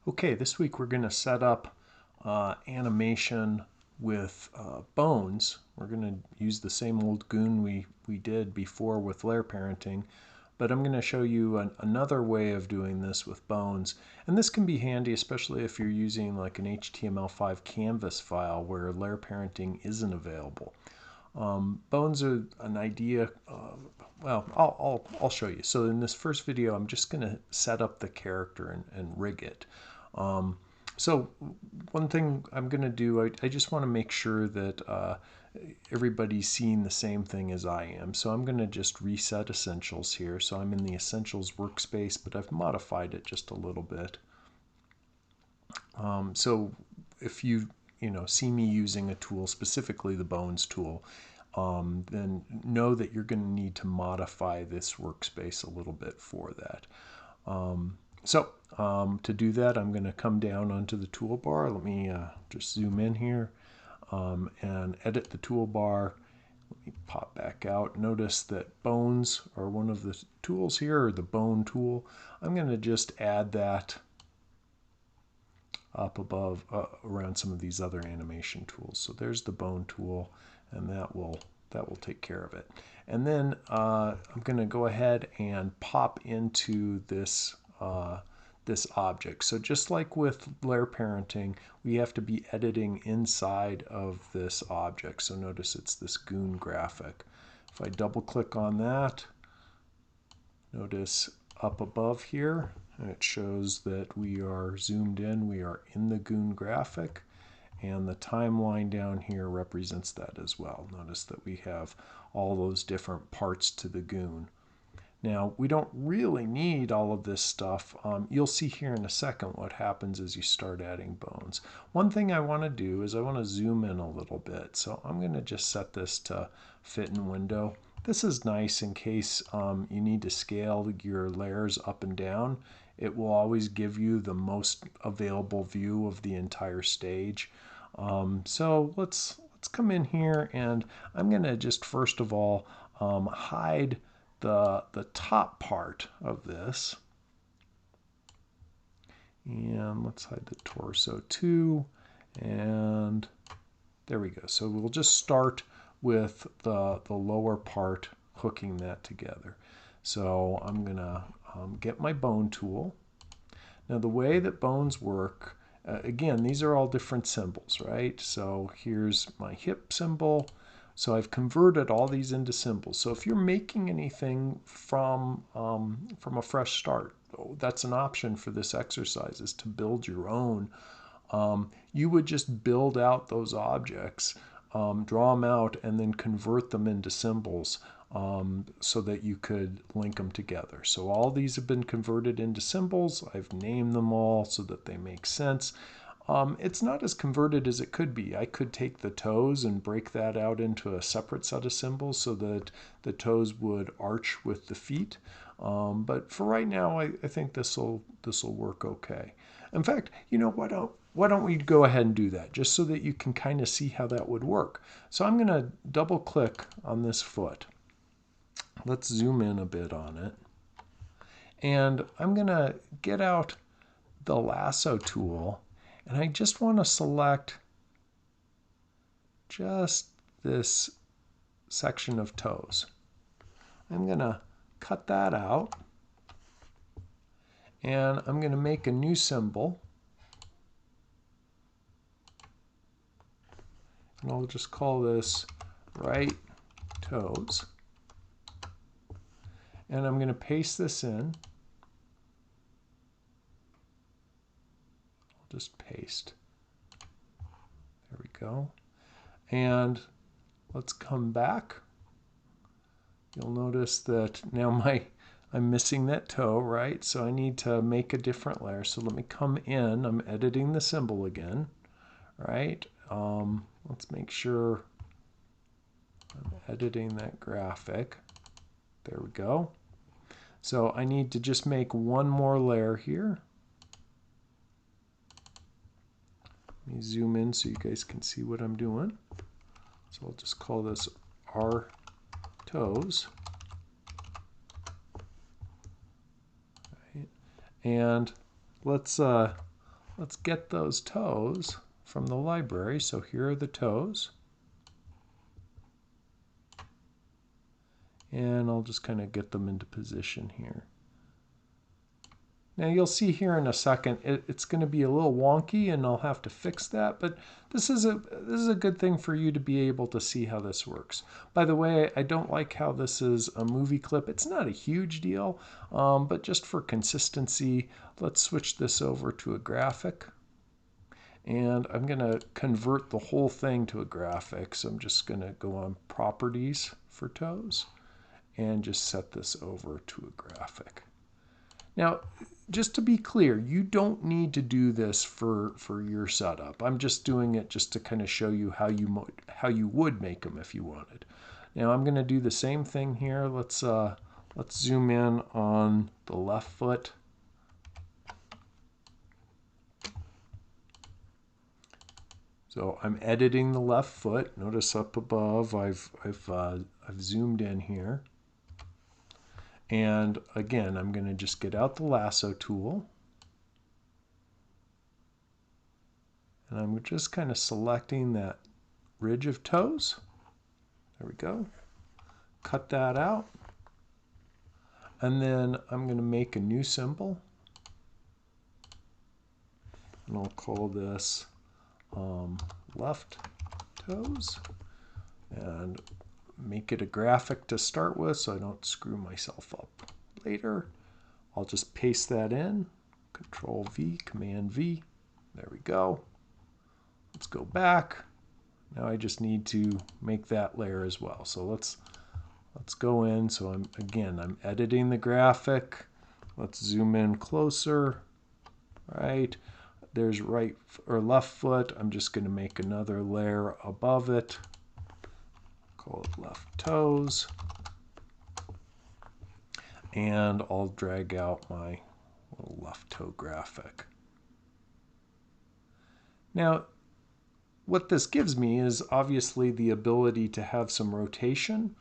Okay, this week we're going to set up animation with bones. We're going to use the same old goon we did before with layer parenting, but I'm going to show you another way of doing this with bones. And this can be handy, especially if you're using like an HTML5 canvas file where layer parenting isn't available. Bones are an idea, well, I'll show you. So in this first video, I'm just going to set up the character and rig it. So one thing I'm going to do, I just want to make sure that everybody's seeing the same thing as I am. So I'm going to just reset essentials here. So I'm in the essentials workspace, but I've modified it just a little bit. So if you see me using a tool, specifically the bones tool, then know that you're going to need to modify this workspace a little bit for that. To do that, I'm going to come down onto the toolbar. Let me just zoom in here and edit the toolbar. Let me pop back out. Notice that bones are one of the tools here, or the bone tool. I'm going to just add that up above around some of these other animation tools. So there's the bone tool, and that will take care of it. And then I'm going to go ahead and pop into this this object. So just like with layer parenting, we have to be editing inside of this object. So notice it's this goon graphic. If I double click on that, notice up above here, it shows that we are zoomed in, we are in the goon graphic, and the timeline down here represents that as well. Notice that we have all those different parts to the goon. Now, we don't really need all of this stuff. You'll see here in a second what happens as you start adding bones. One thing I want to do is I want to zoom in a little bit. So I'm going to just set this to fit in window. This is nice in case you need to scale your layers up and down. It will always give you the most available view of the entire stage. So let's come in here, and I'm going to just first of all hide the top part of this, and let's hide the torso too, and there we go. So we'll just start with the lower part, hooking that together. So I'm gonna get my bone tool. Now the way that bones work, again, these are all different symbols, right? So here's my hip symbol. So I've converted all these into symbols. So if you're making anything from a fresh start, that's an option for this exercise, is to build your own. You would just build out those objects, draw them out, and then convert them into symbols so that you could link them together. So all these have been converted into symbols. I've named them all so that they make sense. It's not as converted as it could be. I could take the toes and break that out into a separate set of symbols so that the toes would arch with the feet. But for right now, I think this will work okay. In fact, why don't we go ahead and do that, just so that you can kind of see how that would work. So I'm going to double click on this foot. Let's zoom in a bit on it. And I'm going to get out the lasso tool, and I just want to select just this section of toes. I'm going to cut that out, and I'm going to make a new symbol. And I'll just call this right toes. And I'm going to paste this in. Just paste. There we go. And let's come back. You'll notice that now I'm missing that toe, right? So I need to make a different layer. So let me come in. I'm editing the symbol again, right? Let's make sure I'm editing that graphic. There we go. So I need to just make one more layer here. Let me zoom in so you guys can see what I'm doing. So I'll just call this our toes. Right. And let's let's get those toes from the library. So here are the toes. And I'll just kind of get them into position here. Now you'll see here in a second, it's going to be a little wonky and I'll have to fix that, but this is a good thing for you to be able to see how this works. By the way, I don't like how this is a movie clip. It's not a huge deal, but just for consistency, let's switch this over to a graphic. And I'm going to convert the whole thing to a graphic. So I'm just going to go on Properties for toes and just set this over to a graphic. Now, just to be clear, you don't need to do this for your setup. I'm just doing it just to kind of show you how you would make them if you wanted. Now I'm going to do the same thing here. Let's zoom in on the left foot. So I'm editing the left foot. Notice up above I've zoomed in here. And again, I'm going to just get out the lasso tool. And I'm just kind of selecting that ridge of toes. There we go. Cut that out. And then I'm going to make a new symbol. And I'll call this left toes. And make it a graphic to start with so I don't screw myself up later. I'll just paste that in. Control V, Command V. There we go. Let's go back. Now I just need to make that layer as well. So let's go in. So I'm editing the graphic. Let's zoom in closer. Right. There's right or left foot. I'm just going to make another layer above it. Call it left toes. And I'll drag out my little left toe graphic. Now, what this gives me is obviously the ability to have some rotation.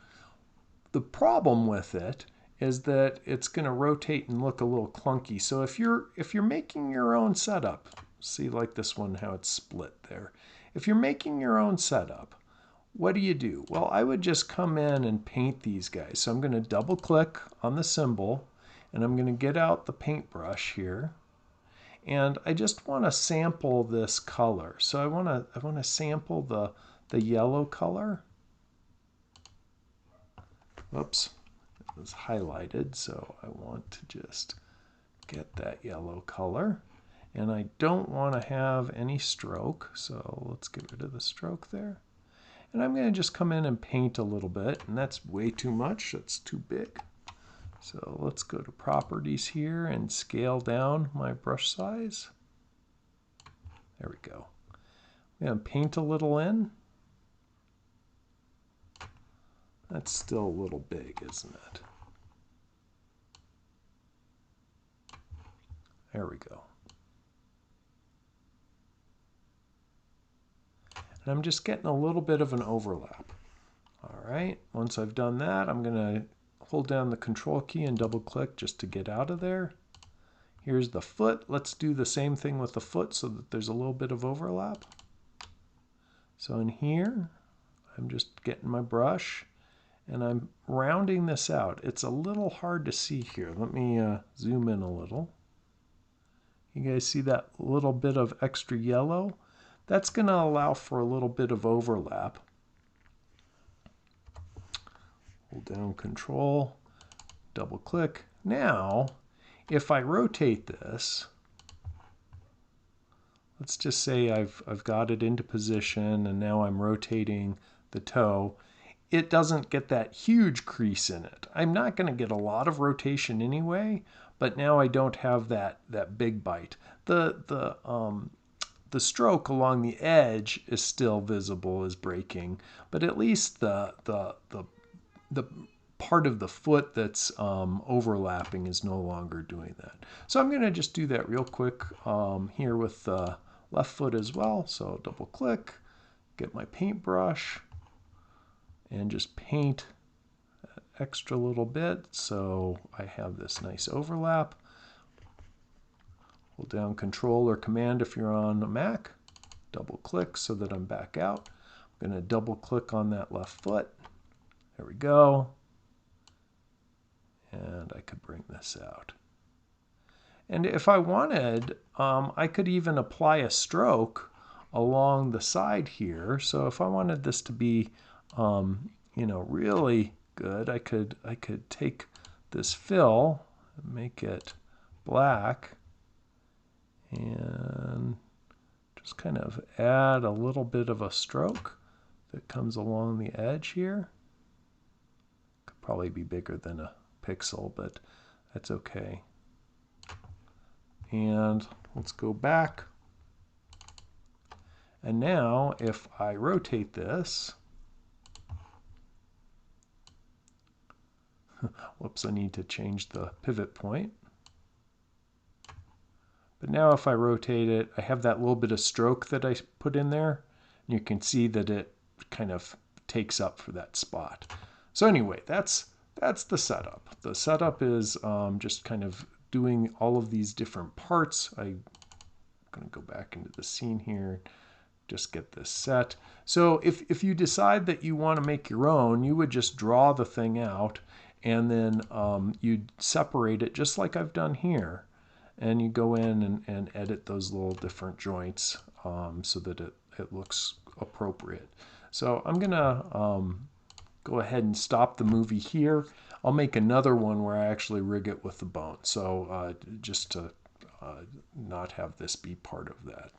The problem with it is that it's going to rotate and look a little clunky. So if you're making your own setup, see like this one how it's split there. If you're making your own setup, what do? Well, I would just come in and paint these guys. So I'm going to double click on the symbol and I'm going to get out the paintbrush here. And I just want to sample this color. So I want to sample the yellow color. Oops, it was highlighted, so I want to just get that yellow color. And I don't want to have any stroke, so let's get rid of the stroke there. And I'm going to just come in and paint a little bit, and that's way too much. That's too big. So let's go to Properties here and scale down my brush size. There we go. I'm going to paint a little in. That's still a little big, isn't it? There we go. And I'm just getting a little bit of an overlap. All right, once I've done that, I'm going to hold down the Control key and double click just to get out of there. Here's the foot. Let's do the same thing with the foot so that there's a little bit of overlap. So in here, I'm just getting my brush and I'm rounding this out. It's a little hard to see here. Let me zoom in a little. You guys see that little bit of extra yellow? That's going to allow for a little bit of overlap. Hold down Control, double click. Now, if I rotate this, let's just say I've got it into position and now I'm rotating the toe. It doesn't get that huge crease in it. I'm not going to get a lot of rotation anyway, but now I don't have that big bite. The stroke along the edge is still visible as breaking, but at least the part of the foot that's overlapping is no longer doing that. So I'm going to just do that real quick here with the left foot as well. So double click, get my paintbrush, and just paint that extra little bit so I have this nice overlap. Hold down Control or Command if you're on a Mac. Double click so that I'm back out. I'm going to double click on that left foot. There we go. And I could bring this out. And if I wanted, I could even apply a stroke along the side here. So if I wanted this to be, really good, I could take this fill, make it black, and just kind of add a little bit of a stroke that comes along the edge here. Could probably be bigger than a pixel, but that's okay. And let's go back. And now if I rotate this, whoops, I need to change the pivot point. But now if I rotate it, I have that little bit of stroke that I put in there. And you can see that it kind of takes up for that spot. So anyway, that's the setup. The setup is just kind of doing all of these different parts. I'm going to go back into the scene here, just get this set. So if you decide that you want to make your own, you would just draw the thing out, and then you'd separate it just like I've done here. And you go in and edit those little different joints so that it looks appropriate. So I'm going to go ahead and stop the movie here. I'll make another one where I actually rig it with the bone. So just to not have this be part of that.